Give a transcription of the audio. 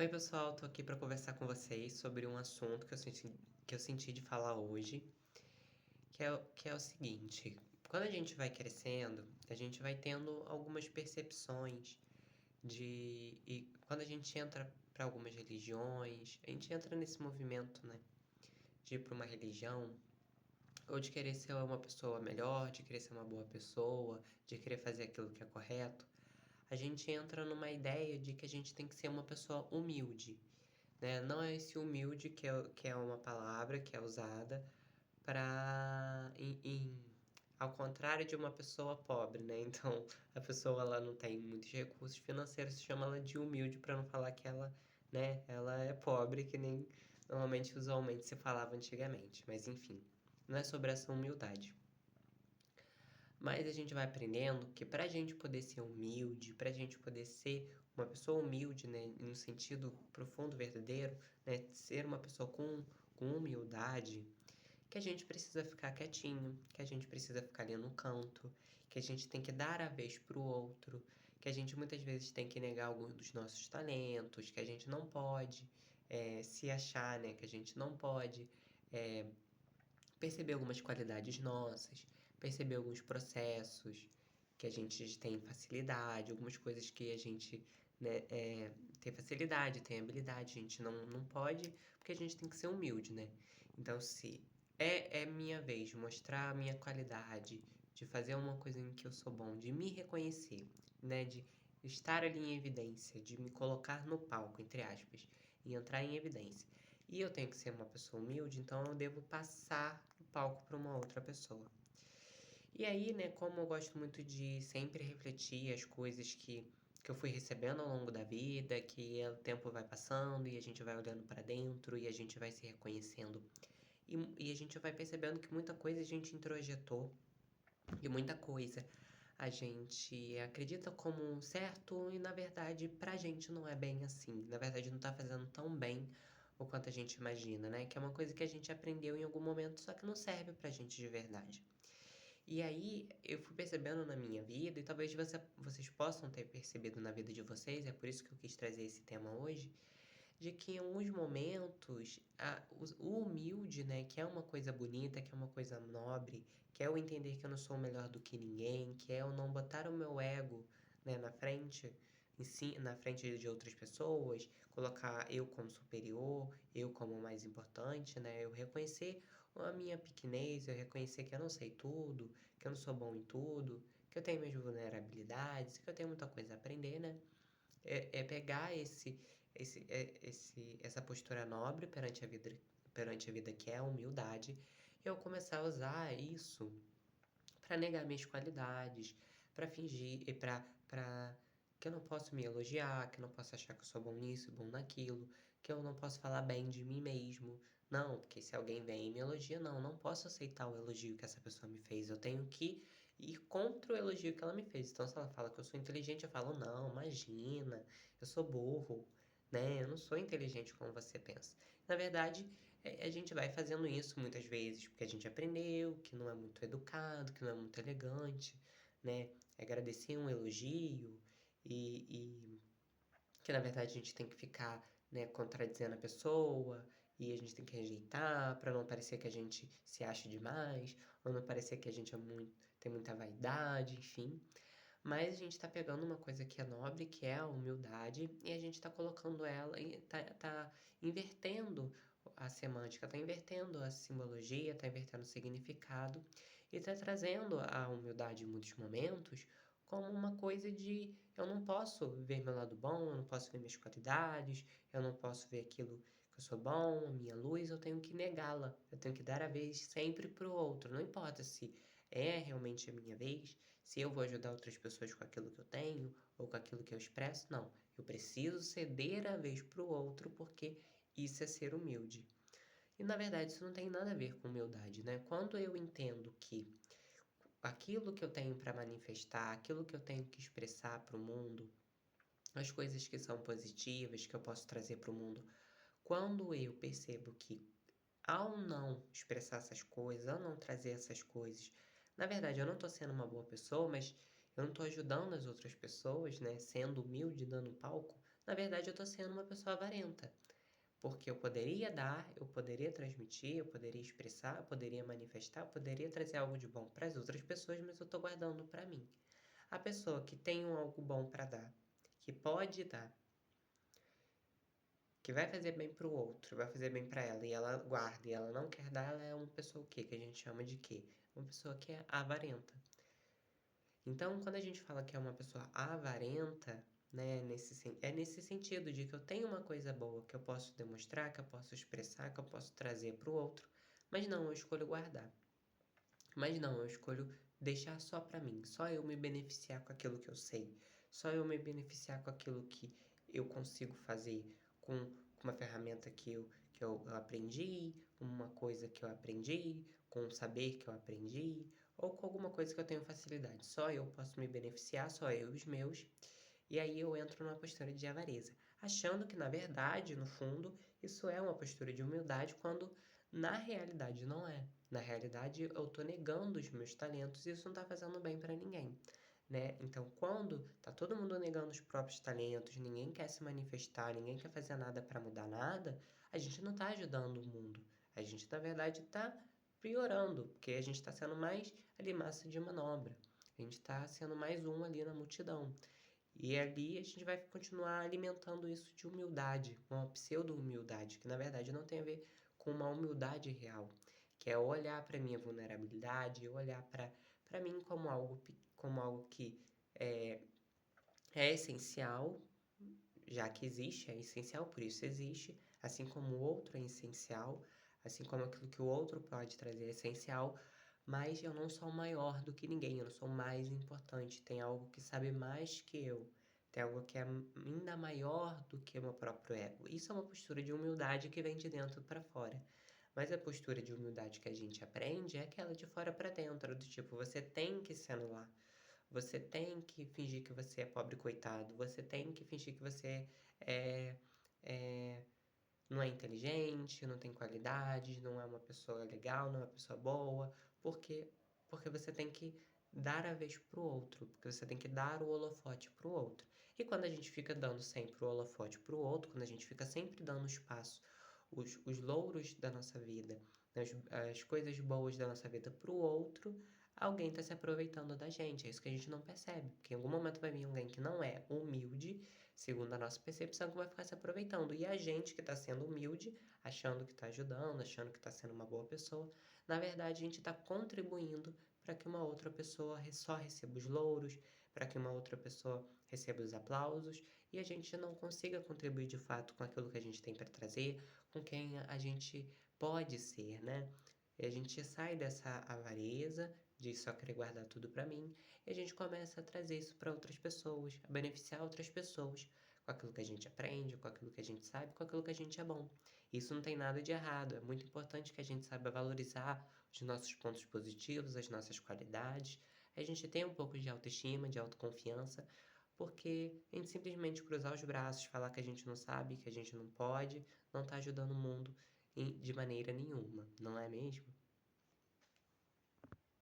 Oi, pessoal, tô aqui para conversar com vocês sobre um assunto que eu senti de falar hoje, que é o seguinte: quando a gente vai crescendo, a gente vai tendo algumas percepções e quando a gente entra para algumas religiões, a gente entra nesse movimento, né, de ir para uma religião, ou de querer ser uma pessoa melhor, de querer ser uma boa pessoa, de querer fazer aquilo que é correto, a gente entra numa ideia de que a gente tem que ser uma pessoa humilde, né? Não é esse humilde que é uma palavra que é usada para ao contrário de uma pessoa pobre, né? Então, a pessoa ela não tem muitos recursos financeiros, se chama ela de humilde para não falar que ela, né, ela é pobre, que nem normalmente usualmente se falava antigamente. Mas enfim, não é sobre essa humildade. Mas a gente vai aprendendo que para a gente poder ser humilde, para a gente poder ser uma pessoa humilde, né, no sentido profundo, verdadeiro, né, ser uma pessoa com humildade, que a gente precisa ficar quietinho, que a gente precisa ficar ali no canto, que a gente tem que dar a vez para o outro, que a gente muitas vezes tem que negar alguns dos nossos talentos, que a gente não pode se achar, né, que a gente não pode eh, perceber algumas qualidades nossas, perceber alguns processos que a gente tem facilidade, algumas coisas que a gente, né, tem facilidade, tem habilidade, a gente não pode, porque a gente tem que ser humilde, né? Então, se é minha vez de mostrar a minha qualidade, de fazer uma coisa em que eu sou bom, de me reconhecer, né, de estar ali em evidência, de me colocar no palco, entre aspas, e entrar em evidência. E eu tenho que ser uma pessoa humilde, então eu devo passar o palco para uma outra pessoa. E aí, né, como eu gosto muito de sempre refletir as coisas que eu fui recebendo ao longo da vida, que o tempo vai passando e a gente vai olhando para dentro e a gente vai se reconhecendo. E a gente vai percebendo que muita coisa a gente introjetou e muita coisa a gente acredita como um certo e na verdade pra gente não é bem assim. Na verdade não tá fazendo tão bem o quanto a gente imagina, né? Que é uma coisa que a gente aprendeu em algum momento, só que não serve pra gente de verdade. E aí eu fui percebendo na minha vida, e talvez vocês possam ter percebido na vida de vocês, é por isso que eu quis trazer esse tema hoje, de que em alguns momentos o humilde, né, que é uma coisa bonita, que é uma coisa nobre, que é o entender que eu não sou melhor do que ninguém, que é o não botar o meu ego, né, na frente, na frente de outras pessoas, colocar eu como superior, eu como mais importante, né, eu reconhecer a minha pequenez, eu reconhecer que eu não sei tudo, que eu não sou bom em tudo, que eu tenho minhas vulnerabilidades, que eu tenho muita coisa a aprender, né? É pegar essa postura nobre perante a vida que é a humildade, e eu começar a usar isso para negar minhas qualidades, para fingir e para que eu não posso me elogiar, que eu não posso achar que eu sou bom nisso, bom naquilo, que eu não posso falar bem de mim mesmo. Não, porque se alguém vem e me elogia, não posso aceitar o elogio que essa pessoa me fez. Eu tenho que ir contra o elogio que ela me fez. Então, se ela fala que eu sou inteligente, eu falo, não, imagina, eu sou burro, né? Eu não sou inteligente como você pensa. Na verdade, a gente vai fazendo isso muitas vezes porque a gente aprendeu que não é muito educado, que não é muito elegante, né? Agradecer um elogio e que na verdade a gente tem que ficar, né, contradizendo a pessoa e a gente tem que rejeitar para não parecer que a gente se acha demais, ou não parecer que a gente tem muita vaidade, enfim. Mas a gente tá pegando uma coisa que é nobre, que é a humildade, e a gente tá colocando ela e tá invertendo a semântica, tá invertendo a simbologia, tá invertendo o significado e tá trazendo a humildade em muitos momentos como uma coisa de eu não posso ver meu lado bom, eu não posso ver minhas qualidades, eu não posso ver aquilo que eu sou bom, a minha luz, eu tenho que negá-la, eu tenho que dar a vez sempre pro outro, não importa se é realmente a minha vez, se eu vou ajudar outras pessoas com aquilo que eu tenho ou com aquilo que eu expresso, não. Eu preciso ceder a vez para o outro porque isso é ser humilde. E na verdade isso não tem nada a ver com humildade, né? Quando eu entendo que aquilo que eu tenho para manifestar, aquilo que eu tenho que expressar para o mundo, as coisas que são positivas que eu posso trazer para o mundo, quando eu percebo que ao não expressar essas coisas, ao não trazer essas coisas, na verdade eu não estou sendo uma boa pessoa, mas eu não estou ajudando as outras pessoas, né? Sendo humilde, dando palco. na verdade eu tô sendo uma pessoa avarenta. Porque eu poderia dar, eu poderia transmitir, eu poderia expressar, eu poderia manifestar, eu poderia trazer algo de bom para as outras pessoas, mas eu tô guardando para mim. A pessoa que tem algo bom para dar, que pode dar, que vai fazer bem para o outro, vai fazer bem para ela, e ela guarda e ela não quer dar, ela é uma pessoa o quê? Que a gente chama de quê? Uma pessoa que é avarenta. Então, quando a gente fala que é uma pessoa avarenta, né, é nesse sentido de que eu tenho uma coisa boa que eu posso demonstrar, que eu posso expressar, que eu posso trazer para o outro, mas não, eu escolho guardar. Mas não, eu escolho deixar só para mim, só eu me beneficiar com aquilo que eu sei, só eu me beneficiar com aquilo que eu consigo fazer, com uma ferramenta que eu aprendi, uma coisa que eu aprendi, com um saber que eu aprendi, ou com alguma coisa que eu tenho facilidade. Só eu posso me beneficiar, só eu e os meus. E aí eu entro numa postura de avareza, achando que na verdade, no fundo, isso é uma postura de humildade, quando na realidade não é. Na realidade, eu tô negando os meus talentos e isso não tá fazendo bem para ninguém, né? Então, quando tá todo mundo negando os próprios talentos, ninguém quer se manifestar, ninguém quer fazer nada para mudar nada, a gente não tá ajudando o mundo. A gente, na verdade, tá piorando, porque a gente tá sendo mais ali massa de manobra. A gente tá sendo mais um ali na multidão. E ali a gente vai continuar alimentando isso de humildade, uma pseudo-humildade, que na verdade não tem a ver com uma humildade real, que é olhar para minha vulnerabilidade, olhar para mim como algo que é, é essencial, já que existe, é essencial, por isso existe, assim como o outro é essencial, assim como aquilo que o outro pode trazer é essencial, mas eu não sou maior do que ninguém, eu não sou mais importante. Tem algo que sabe mais que eu, tem algo que é ainda maior do que o meu próprio ego. Isso é uma postura de humildade que vem de dentro para fora. Mas a postura de humildade que a gente aprende é aquela de fora para dentro, do tipo, você tem que se anular. Você tem que fingir que você é pobre coitado. Você tem que fingir que você é, é não é inteligente, não tem qualidades, não é uma pessoa legal, não é uma pessoa boa, porque porque você tem que dar a vez pro outro, porque você tem que dar o holofote pro outro. E quando a gente fica dando sempre o holofote pro outro, quando a gente fica sempre dando espaço, os louros da nossa vida, as coisas boas da nossa vida pro outro, alguém está se aproveitando da gente. É isso que a gente não percebe, porque em algum momento vai vir alguém que não é humilde, segundo a nossa percepção, que vai ficar se aproveitando. E a gente que está sendo humilde, achando que está ajudando, achando que está sendo uma boa pessoa, na verdade a gente está contribuindo para que uma outra pessoa só receba os louros, para que uma outra pessoa receba os aplausos e a gente não consiga contribuir de fato com aquilo que a gente tem para trazer, com quem a gente pode ser, né? E a gente sai dessa avareza de só querer guardar tudo para mim e a gente começa a trazer isso para outras pessoas, a beneficiar outras pessoas com aquilo que a gente aprende, com aquilo que a gente sabe, com aquilo que a gente é bom. Isso não tem nada de errado, é muito importante que a gente saiba valorizar os nossos pontos positivos, as nossas qualidades, a gente tem um pouco de autoestima, de autoconfiança, porque a gente simplesmente cruzar os braços, falar que a gente não sabe, que a gente não pode, não está ajudando o mundo de maneira nenhuma, não é mesmo?